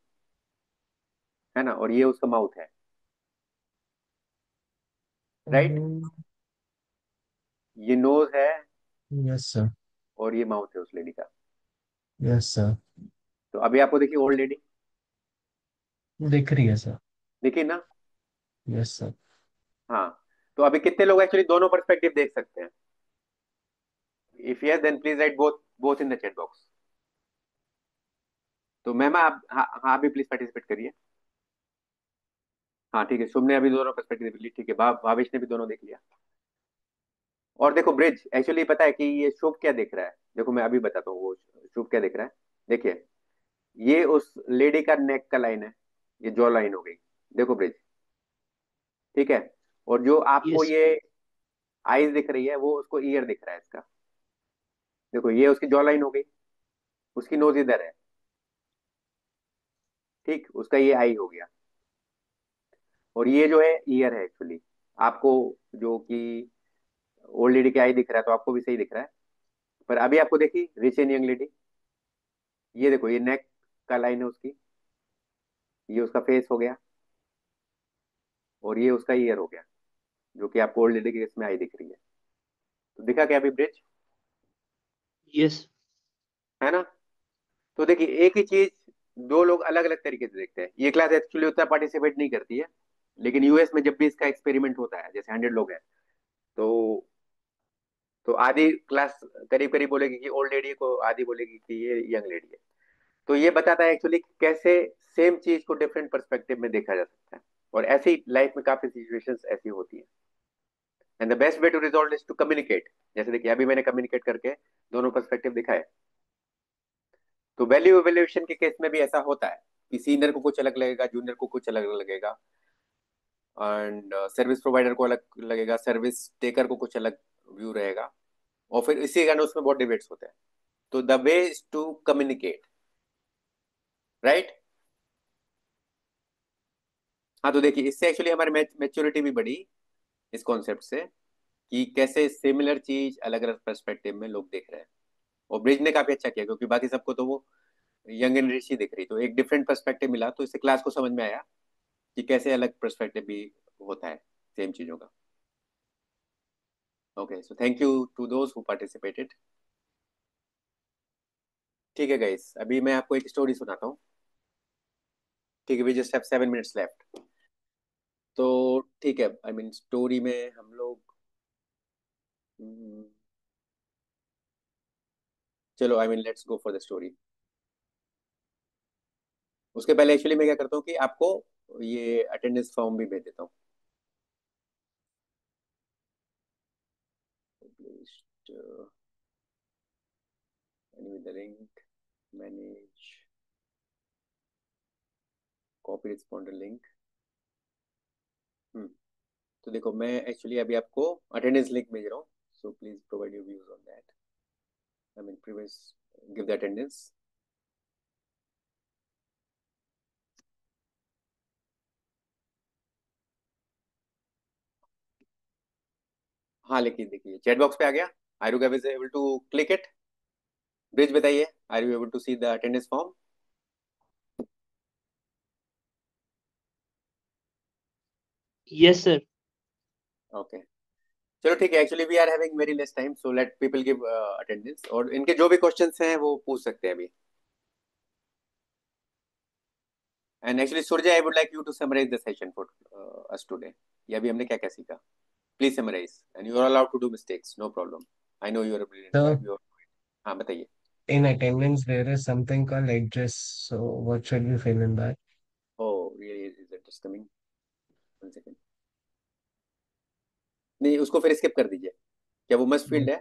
है ना, और ये उसका माउथ है, राइट? Mhm. ये नोज है Yes, sir. और ये माउथ है उस लेडी का। Yes, sir. तो अभी आपको देखिए ओल्ड लेडी दिख रही है सर। देखिए ना। Yes sir. हाँ, तो अभी कितने लोग एक्चुअली दोनों पर्सपेक्टिव देख सकते हैं? If yes then please write both both in the chat box. तो मैम आप, हाँ हाँ भी प्लीज पार्टिसिपेट करिए। हाँ ठीक है, शुभ ने अभी दोनों पर्सपेक्टिव देख ली, ठीक है, भावेश ने भी दोनों देख लिया। और देखो ब्रिज एक्चुअली पता है कि ये शुभ क्या देख रहा है, देखो मैं अभी बताता हूँ वो शुभ क्या देख रहा है। देखिए ये उस लेडी का नेक का लाइन है, ये जॉ लाइन हो गई। देखो ब्रिज, ठीक है, और जो आपको यस। ये आईज दिख रही है वो उसको ईयर दिख रहा है इसका। देखो ये उसकी जॉ लाइन हो गई, उसकी नोज इधर है, ठीक, उसका ये आई हो गया, और ये जो है ईयर है एक्चुअली आपको, जो कि ओल्ड लेडी की आई दिख रहा है तो आपको भी सही दिख रहा है। पर अभी आपको देखी रिच एंड यंग लेडी, ये देखो ये नेक का लाइन है उसकी, ये उसका फेस हो गया, और ये उसका ईयर हो गया, जो कि आपको ओल्ड लेडी की इसमें आई दिख रही है। तो दिखा क्या अभी ब्रिज, यस। है ना? तो देखिए एक ही चीज दो लोग अलग अलग तरीके से देखते हैं। ये क्लास एक्चुअली उतना पार्टिसिपेट नहीं करती है, लेकिन यूएस में जब भी इसका एक्सपेरिमेंट होता है, जैसे 100 लोग हैं, तो आधी क्लास करीब करीब बोलेगी कि ओल्ड लेडी को, आधी बोलेगी कि ये यंग लेडी है। तो ये बताता है एक्चुअली कैसे सेम चीज को डिफरेंट पर्सपेक्टिव में देखा जा सकता है, और ऐसी लाइफ में काफी सिचुएशंस ऐसी होती है। And the best way to resolve is to communicate. जैसे देखिए अभी मैंने कम्युनिकेट करके दोनों पर्सपेक्टिव दिखाए। तो वैल्यू इवैल्यूएशन के केस में भी ऐसा होता है कि सीनियर को कुछ अलग लगेगा, जूनियर को कुछ अलग लगेगा, एंड सर्विस प्रोवाइडर को अलग लगेगा, सर्विस टेकर को कुछ अलग व्यू रहेगा, और फिर इसी कारण उसमें बहुत डिबेट्स होते हैं। तो the way is to communicate, right? हाँ तो देखिए इससे एक्चुअली हमारी मैच्योरिटी भी बढ़ी इस कॉन्सेप्ट से, कि कैसे सिमिलर चीज अलग अलग पर्सपेक्टिव में लोग देख रहे हैं। और ब्रिज ने काफी अच्छा किया, क्योंकि बाकी सबको तो वो यंग एंड रिच ही दिख रही, तो एक डिफरेंट पर्सपेक्टिव मिला, तो इससे क्लास को समझ में आया कि कैसे अलग पर्सपेक्टिव भी होता है सेम चीजों का। Okay, so thank you to those who participated. ठीक है गाइस, अभी मैं आपको एक स्टोरी सुनाता हूँ। ठीक है, we just have 7 minutes left. तो ठीक है, आई मीन स्टोरी में हम लोग, हम्म, चलो आई mean let's go for the story. उसके पहले एक्चुअली मैं क्या करता हूँ कि आपको ये अटेंडेंस फॉर्म भी भेज देता हूँ। Published, with the link, manage, copy responder link। हम्म, तो देखो मैं एक्चुअली अभी आपको अटेंडेंस लिंक भेज रहा हूँ, so please provide your views on that. I mean previous, give the attendance. हाँ लिखिए, देखिए चैट बॉक्स पे आ गया। Are you guys able to click it? Brij बताइए, are you able to see the attendance form? Yes sir. Okay, चलो ठीक है। Actually we are having very less time, so let people give attendance, और इनके जो भी क्वेश्चंस हैं वो पूछ सकते हैं अभी। And actually Surya, I would like you to summarise the session for us today. ये अभी हमने क्या क्या सीखा? Please summarise, and you are allowed to do mistakes, no problem. I know you are brilliant boy, So you are. हाँ बताइए। in attendance there is something called address. So what should we fill in that? Oh, really? Is it just coming? One second. नहीं, उसको फिर स्किप कर दीजिए। क्या वो मस्ट फील्ड है?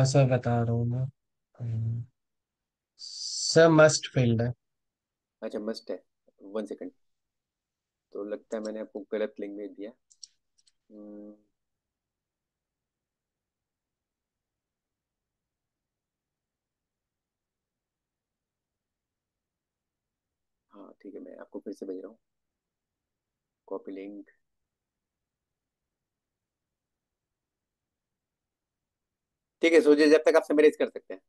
सर बता रहा हूँ मैं। सर मस्ट फील्ड है। अच्छा, मस्ट है। One second. तो लगता है मैंने आपको गलत लिंक भेज दिया। हम्म, हाँ ठीक है, मैं आपको फिर से भेज रहा हूँ। Copy link. ठीक है सोचिए, जब तक आप समराइज कर सकते हैं।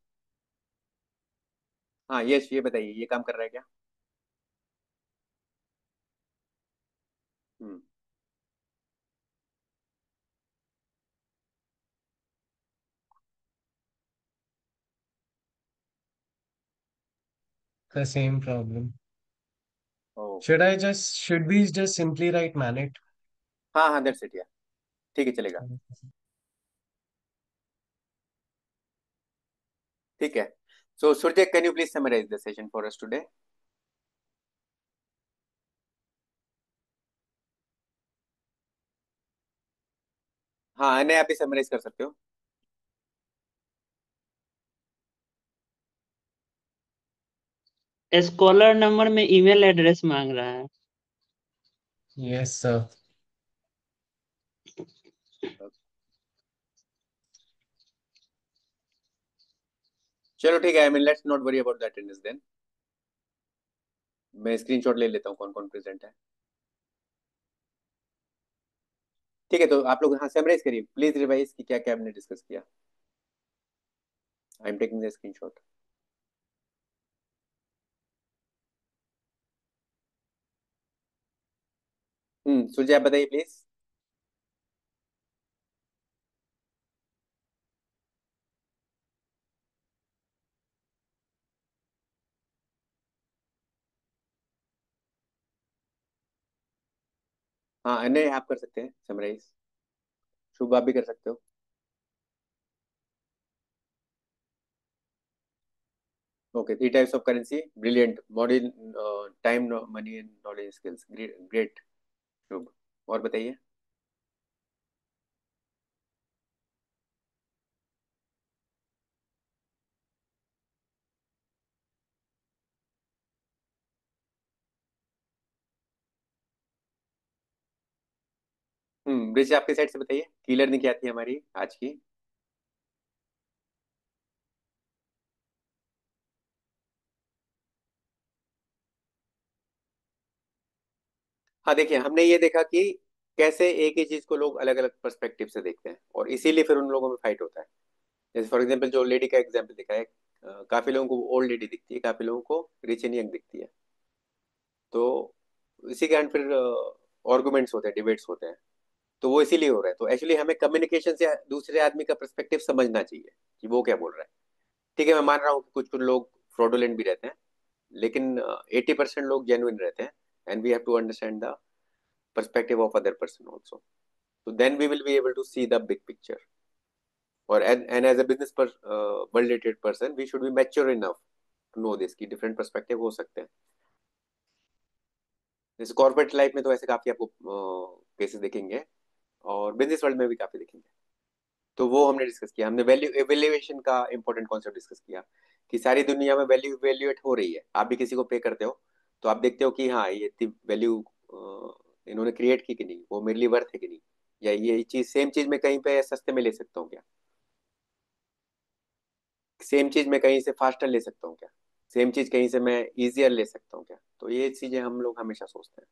हाँ यश, ये बताइए, ये काम कर रहा है क्या? हम्म। The same problem. O. Should we just simply write man it? हाँ हाँ, दैट्स इट, या ठीक है, चलेगा। ठीक है। So Surya, can you please summarise the session for us today? हाँ, नहीं आप भी समराइज कर सकते हो। स्कॉलर नंबर में ईमेल एड्रेस मांग रहा है। Yes, sir. चलो ठीक है, I mean let's not worry about the attendance then. मैं स्क्रीनशॉट ले लेता हूँ कौन कौन प्रेजेंट है। ठीक है, तो आप लोग हाँ समराइज करिए प्लीज, रिवाइज की क्या क्या हमने डिस्कस किया। I am taking the screenshot. Surya आप बताइए प्लीज। हाँ नहीं, आप कर सकते हैं समराइज। शुभ, आप भी कर सकते हो। Okay, three types of currency, brilliant model. Time, money and knowledge skills, great great. Shubh, और बताइए। ब्रिज आपकी साइड से बताइए, की लर्निंग क्या थी हमारी आज की? हाँ देखिए, हमने ये देखा कि कैसे एक ही चीज को लोग अलग अलग पर्सपेक्टिव से देखते हैं, और इसीलिए फिर उन लोगों में फाइट होता है। जैसे फॉर एग्जांपल जो लेडी का एग्जांपल दिखा है, काफी लोगों को ओल्ड लेडी दिखती है, काफी लोगों को रिच एंड यंग दिखती है। तो इसी कारण फिर आर्गुमेंट्स होते हैं, डिबेट्स होते हैं। तो वो इसीलिए हो रहा है। तो एक्चुअली हमें कम्युनिकेशन से दूसरे आदमी का पर्सपेक्टिव समझना चाहिए कि वो क्या बोल रहा है। ठीक है, मैं मान रहा हूँ कि कुछ कुछ लोग फ्रॉडुलेंट भी रहते हैं, लेकिन 80% लोग जेन्युइन रहते हैं। And we have to understand the perspective of other person also. So then we will be able to see the big picture. और and as a business world related person, we should be mature enough to know this कि different perspective हो सकते हैं। जैसे कॉर्पोरेट लाइफ में तो ऐसे काफी आपको केसेस दिखेंगे, और बिजनेस वर्ल्ड में भी काफी दिखेंगे। तो वो हमने डिस्कस किया। हमने वैल्यू एवेल्युएशन का इंपॉर्टेंट कॉन्सेप्ट डिस्कस किया कि सारी दुनिया में वैल्यू इवेल्युएट हो रही है। आप भी किसी को पे करते हो तो आप देखते हो कि हाँ ये इतनी वैल्यू इन्होंने क्रिएट की कि नहीं, वो मेरे लिए वर्थ है कि नहीं, या ये चीज सेम चीज मैं कहीं पे सस्ते में ले सकता हूँ क्या, सेम चीज मैं कहीं से फास्टर ले सकता हूँ क्या, सेम चीज कहीं से मैं इजियर ले सकता हूँ क्या। तो ये चीजें हम लोग हमेशा सोचते हैं।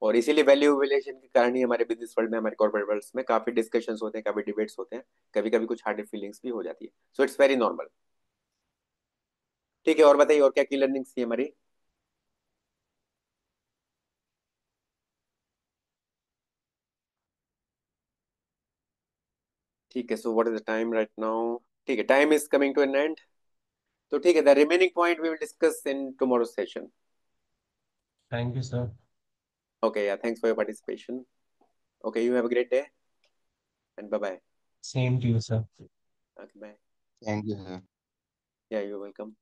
और इसीलिए वैल्यू रिलेशन के कारण ही हमारे बिजनेस वर्ल्ड में, हमारे कॉर्पोरेट वर्ल्ड में काफी डिस्कशंस होते हैं, काफी डिबेट्स होते हैं, कभी कभी कुछ हार्ड फीलिंग्स भी हो जाती है। So it's very normal. ठीक है, और बताइए और क्या की लर्निंग्स थी हमारी? ठीक है, so what is the time right now? ठीक है, time is coming to an end. तो ठीक है, the remaining point we will discuss in tomorrow session. Thank you, sir. Okay, yeah, thanks for your participation. Okay, you have a great day and bye bye. Same to you, sir. Okay, bye. Thank you, sir. Yeah, you're welcome.